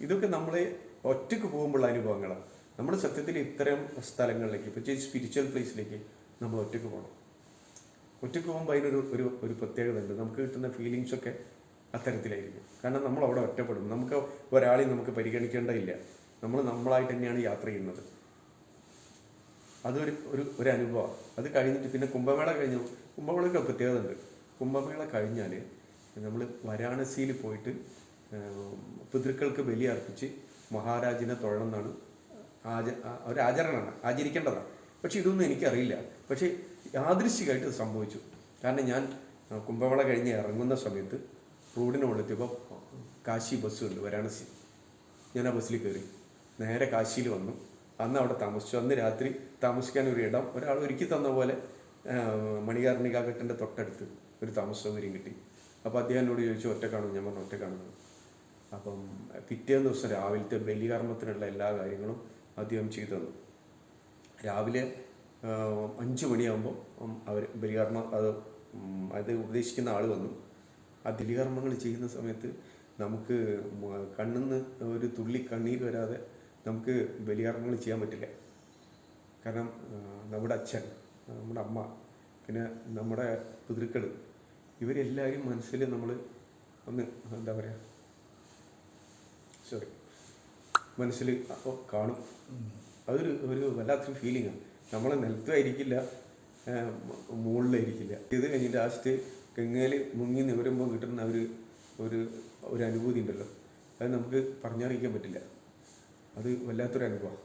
ഇതൊക്കെ നമ്മളെ ഒറ്റയ്ക്ക് പോകുമ്പോഴുള്ള അനുഭവങ്ങളാണ്. നമ്മൾ സത്യത്തിൽ ഇത്തരം സ്ഥലങ്ങളിലേക്ക്, പ്രത്യേകിച്ച് സ്പിരിച്വൽ പ്ലേസിലേക്ക് നമ്മൾ ഒറ്റയ്ക്ക് പോകണം. ഒറ്റയ്ക്ക് പോകുമ്പോൾ അതിനൊരു ഒരു ഒരു പ്രത്യേകത ഉണ്ട്. നമുക്ക് കിട്ടുന്ന ഫീലിങ്സൊക്കെ അത്തരത്തിലായിരിക്കും. കാരണം നമ്മൾ അവിടെ ഒറ്റപ്പെടും. നമുക്ക് ഒരാളെയും നമുക്ക് പരിഗണിക്കേണ്ടതില്ല. നമ്മൾ നമ്മളായിട്ട് തന്നെയാണ് യാത്ര ചെയ്യുന്നത്. അതൊരു ഒരു ഒരു അനുഭവമാണ്. അത് കഴിഞ്ഞിട്ട് പിന്നെ കുംഭമേള കഴിഞ്ഞു. കുംഭമേളയ്ക്ക് പ്രത്യേകത ഉണ്ട്. കുംഭമേള കഴിഞ്ഞാൽ നമ്മൾ വാരാണസിയിൽ പോയിട്ട് പിതൃക്കൾക്ക് ബലി അർപ്പിച്ച് മഹാരാജിനെ തൊഴണം എന്നാണ് ഒരു ആചരണമാണ്, ആചരിക്കേണ്ടതാണ്. പക്ഷെ ഇതൊന്നും എനിക്കറിയില്ല. പക്ഷേ യാദൃശ്ചികമായിട്ട് സംഭവിച്ചു. കാരണം ഞാൻ കുംഭമേള കഴിഞ്ഞ് ഇറങ്ങുന്ന സമയത്ത് റോഡിന് കൊണ്ടെത്തിയപ്പോൾ കാശി ബസ്സുണ്ട്, വാരാണസി. ഞാൻ ആ ബസ്സിൽ കയറി നേരെ കാശിയിൽ വന്നു. അന്ന് അവിടെ താമസിച്ചു. അന്ന് രാത്രി താമസിക്കാൻ ഒരു ഇടം ഒരാൾ ഒരുക്കി തന്ന പോലെ മണികർണികാഘട്ടിൻ്റെ തൊട്ടടുത്ത് ഒരു താമസ സൗകര്യം കിട്ടി. അപ്പോൾ അദ്ദേഹം എന്നോട് ചോദിച്ചു, ഒറ്റക്കാണോ? ഞാൻ പറഞ്ഞു ഒറ്റക്കാണെന്ന്. അപ്പം പിറ്റേന്ന് ദിവസം രാവിലത്തെ ബലികർമ്മത്തിനുള്ള എല്ലാ കാര്യങ്ങളും അദ്ദേഹം ചെയ്തു തന്നു. രാവിലെ 5 മണിയാകുമ്പോൾ അവർ ബലികർമ്മം അത് ഉപദേശിക്കുന്ന ആൾ വന്നു. ആ ബലികർമ്മങ്ങൾ ചെയ്യുന്ന സമയത്ത് നമുക്ക് കണ്ണിന്ന് ഒരു തുള്ളി കണ്ണീർ വരാതെ നമുക്ക് ബലികർമ്മങ്ങൾ ചെയ്യാൻ പറ്റില്ല. കാരണം നമ്മുടെ അച്ഛൻ, നമ്മുടെ അമ്മ, പിന്നെ നമ്മുടെ പിതൃക്കൾ, ഇവരെല്ലാവരും മനസ്സിൽ നമ്മൾ ഒന്ന് എന്താ പറയുക, മനസ്സിൽ കാണും. അതൊരു ഒരു വല്ലാത്തൊരു ഫീലിങ്ങാണ്. നമ്മളെ നിലത്തുമായിരിക്കില്ല, മുകളിലായിരിക്കില്ല. ഇത് കഴിഞ്ഞ് ലാസ്റ്റ് ഗംഗയിൽ മുങ്ങി നിവരുമ്പോൾ കിട്ടുന്ന ഒരു അനുഭൂതി ഉണ്ടല്ലോ, അത് നമുക്ക് പറഞ്ഞറിയിക്കാൻ പറ്റില്ല. അത് വല്ലാത്തൊരു അനുഭവം.